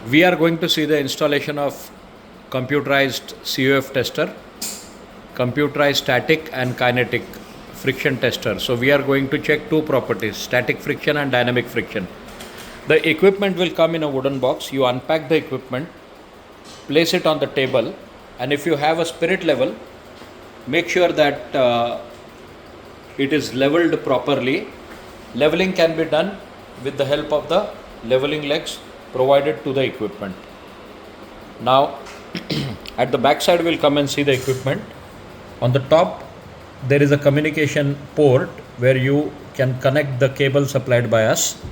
We are going to see the installation of computerized COF tester, computerized static and kinetic friction tester. So we are going to check two properties, static friction and dynamic friction. The equipment will come in a wooden box. You unpack the equipment, place it on the table, and if you have a spirit level, make sure that it is leveled properly. Leveling can be done with the help of the leveling legs provided to the equipment. Now at the back side we'll come and see the equipment. On the top there is a communication port where you can connect the cable supplied by us.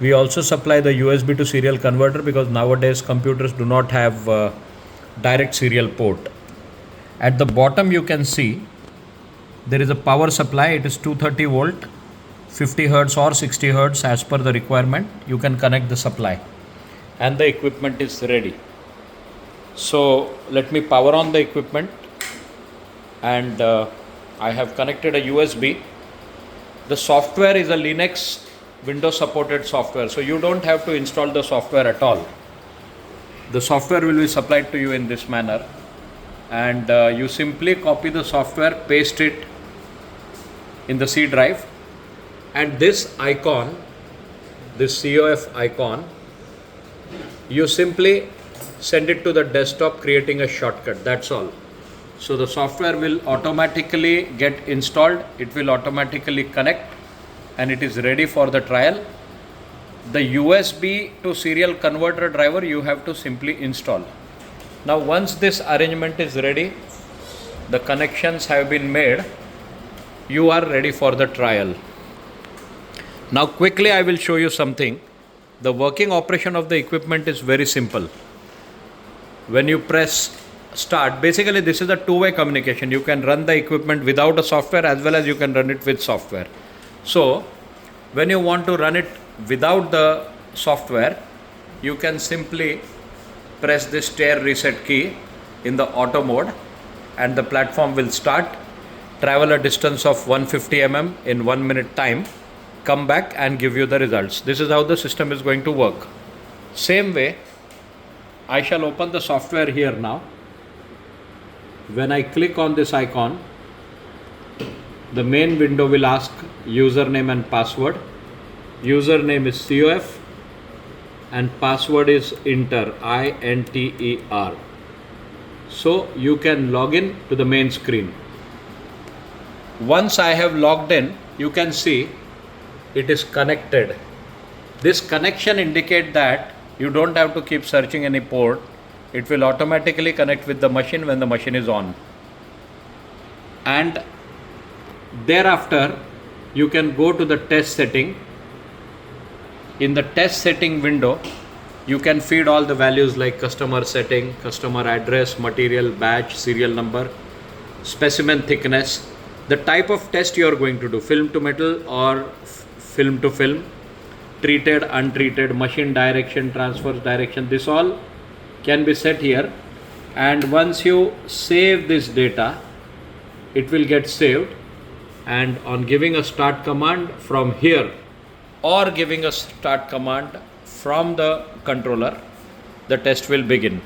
We also supply the USB to serial converter because nowadays computers do not have direct serial port. At the bottom you can see there is a power supply. It is 230 volt, 50 hertz or 60 hertz as per the requirement. You can connect the supply and the equipment is ready. So let me power on the equipment, and I have connected a USB. The software is a Linux Windows supported software, so you don't have to install the software at all. The software will be supplied to you in this manner, and you simply copy the software, paste it in the C drive, and this icon, this COF icon, you simply send it to the desktop, creating a shortcut. That's all. So the software will automatically get installed, it will automatically connect, and it is ready for the trial. The USB to serial converter driver you have to simply install. Now once this arrangement is ready, the connections have been made, you are ready for the trial. Now quickly I will show you something. The working operation of the equipment is very simple. When you press start, basically this is a two-way communication. You can run the equipment without a software as well as you can run it with software. So when you want to run it without the software, you can simply press this stair reset key in the auto mode and the platform will start, travel a distance of 150 mm in 1 minute time, come back and give you the results. This is how the system is going to work. Same way, I shall open the software here now. When I click on this icon, the main window will ask username and password. Username is COF and password is INTER, INTER. So you can log in to the main screen. Once I have logged in, you can see it is connected. This connection indicates that you don't have to keep searching any port. It will automatically connect with the machine when the machine is on. And thereafter, you can go to the test setting. In the test setting window, you can feed all the values like customer setting, customer address, material, batch, serial number, specimen thickness, the type of test you are going to do, film to metal or film to film, treated, untreated, machine direction, transverse direction, this all can be set here. And once you save this data, it will get saved, and on giving a start command from here or giving a start command from the controller, the test will begin.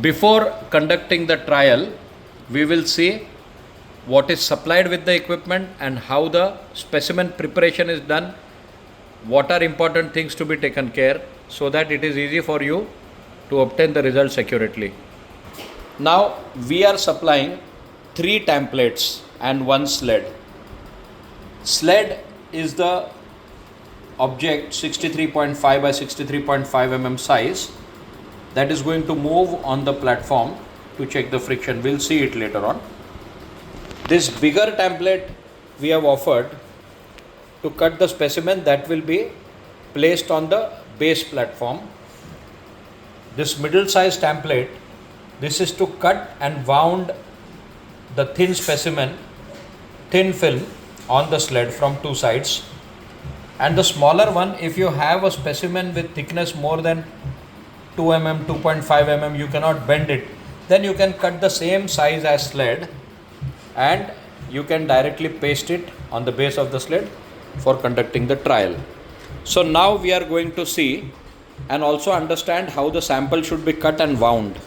Before conducting the trial, we will see what is supplied with the equipment and how the specimen preparation is done, what are important things to be taken care so that it is easy for you to obtain the results accurately. Now we are supplying 3 templates and 1 sled. Sled is the object 63.5 by 63.5 mm size that is going to move on the platform to check the friction. We'll see it later on. This bigger template we have offered to cut the specimen that will be placed on the base platform. This middle size template, this is to cut and wound the thin specimen, thin film on the sled from 2 sides. And the smaller one, if you have a specimen with thickness more than 2 mm, 2.5 mm, you cannot bend it, then you can cut the same size as sled and you can directly paste it on the base of the sled for conducting the trial. So now we are going to see and also understand how the sample should be cut and wound.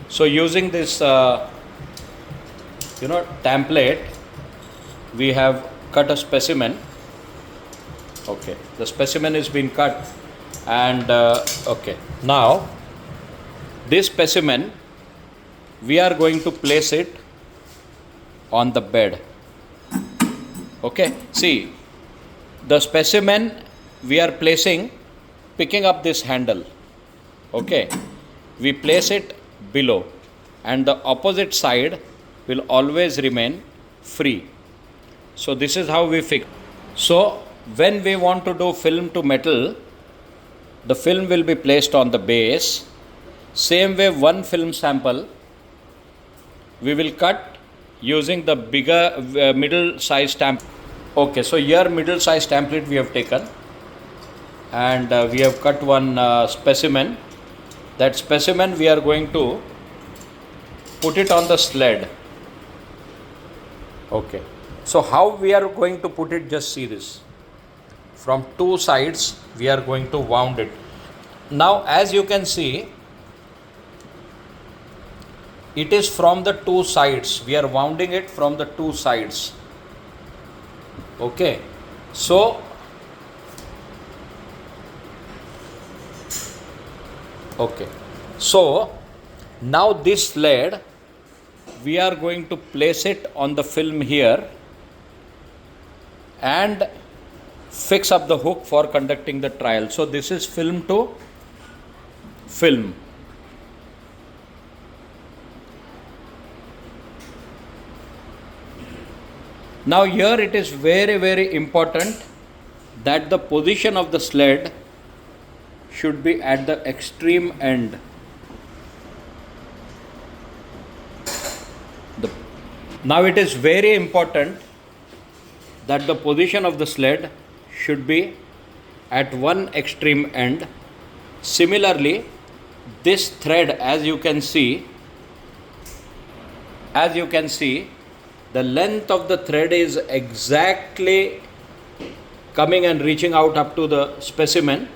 So using this template, we have cut a specimen. Okay, the specimen is being cut, and okay, now this specimen we are going to place it on the bed. Okay, see, the specimen we are picking up this handle. Okay, we place it below, and the opposite side will always remain free. So this is how we fix. So when we want to do film to metal, the film will be placed on the base. Same way, one film sample we will cut using the bigger middle size template. Okay, so here middle size template we have taken, and we have cut one specimen. That specimen we are going to put it on the sled. Okay, so how we are going to put it, just see this. From two sides we are going to wound it. Now as you can see, it is from the two sides. We are wounding it from the two sides. Okay, so now this sled we are going to place it on the film here and fix up the hook for conducting the trial. So this is film to film. Now here it is very, very important that the position of the sled should be at the extreme end. Now it is very important that the position of the sled should be at one extreme end. Similarly, this thread, as you can see, the length of the thread is exactly coming and reaching out up to the specimen,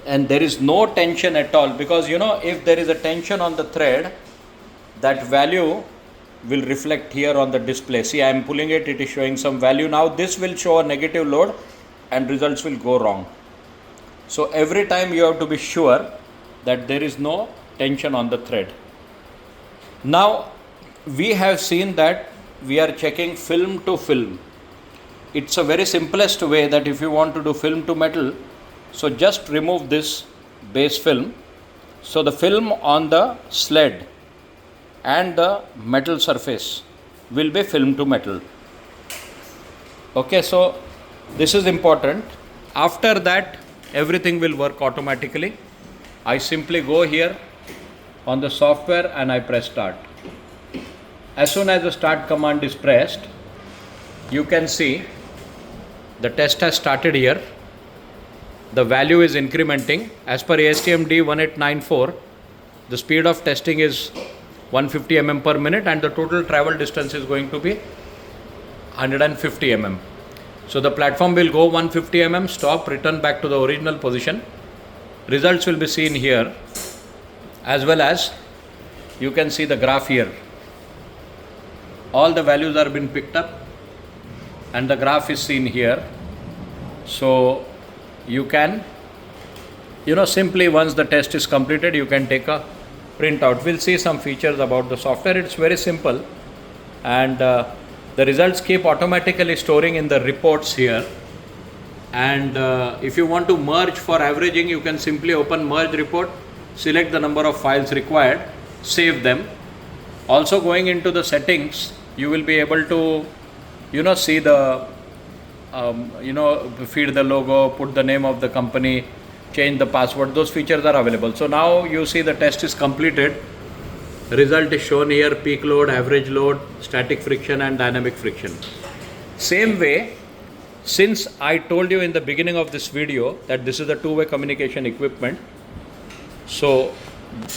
and there is no tension at all, because if there is a tension on the thread, that value will reflect here on the display. See, I am pulling it, it is showing some value. Now this will show a negative load and results will go wrong. So every time you have to be sure that there is no tension on the thread. Now we have seen that we are checking film to film. It's a very simplest way that if you want to do film to metal, so just remove this base film. So the film on the sled and the metal surface will be film to metal. Okay, so this is important. After that, everything will work automatically. I simply go here on the software and I press start. As soon as the start command is pressed, you can see the test has started here. The value is incrementing. As per ASTM D1894, the speed of testing is 150 mm per minute and the total travel distance is going to be 150 mm. So the platform will go 150 mm, stop, return back to the original position. Results will be seen here, as well as you can see the graph here. All the values are being picked up and the graph is seen here. So you can, simply once the test is completed, you can take a printout. We'll see some features about the software. It's very simple, and the results keep automatically storing in the reports here. And if you want to merge for averaging, you can simply open merge report, select the number of files required, save them. Also going into the settings, you will be able to see the feed the logo, put the name of the company, change the password. Those features are available. So now you see the test is completed. The result is shown here: peak load, average load, static friction and dynamic friction. Same way, since I told you in the beginning of this video that this is a two-way communication equipment, so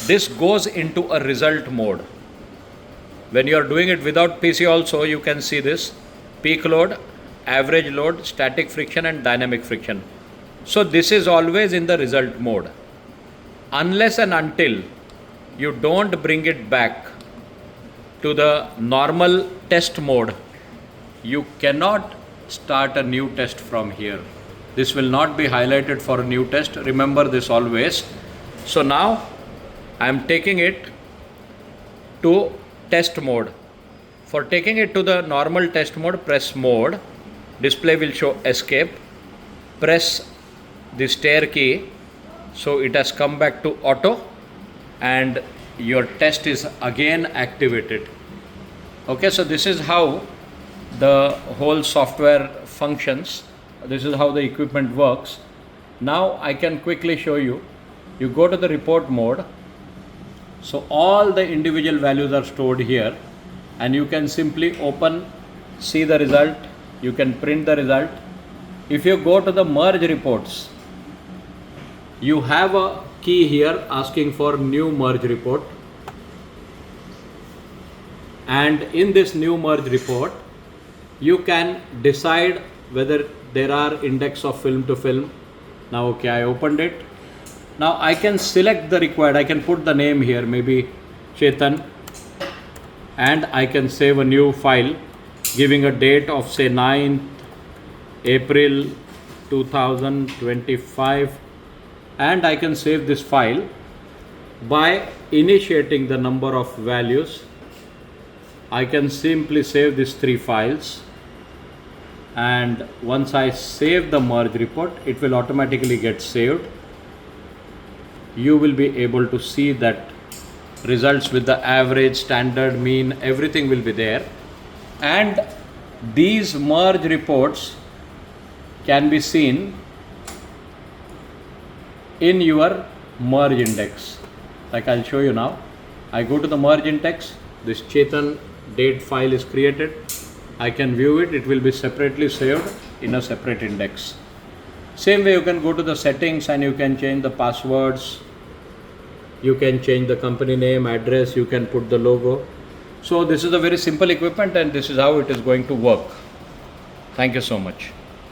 this goes into a result mode. When you are doing it without PC also, you can see this: peak load, average load, static friction and dynamic friction. So this is always in the result mode. Unless and until you don't bring it back to the normal test mode, you cannot start a new test from here. This will not be highlighted for a new test. Remember this always. So now I am taking it to test mode. For taking it to the normal test mode, press mode. Display will show escape. Press the stair key. So it has come back to auto and your test is again activated. Okay, so this is how the whole software functions. This is how the equipment works. Now I can quickly show you. You go to the report mode. So all the individual values are stored here and you can simply open, see the result. You can print the result. If you go to the merge reports, you have a key here asking for new merge report. And in this new merge report, you can decide whether there are index of film to film. Now, okay, I opened it. Now I can select the required, I can put the name here, maybe Chetan, and I can save a new file giving a date of say 9th April 2025, and I can save this file by initiating the number of values. I can simply save these 3 files, and once I save the merge report, it will automatically get saved. You will be able to see that results with the average, standard, mean, everything will be there. And these merge reports can be seen in your merge index. Like I'll show you now. I go to the merge index, this Chetan date file is created. I can view it, it will be separately saved in a separate index. Same way you can go to the settings and you can change the passwords, you can change the company name, address, you can put the logo. So this is a very simple equipment and this is how it is going to work. Thank you so much.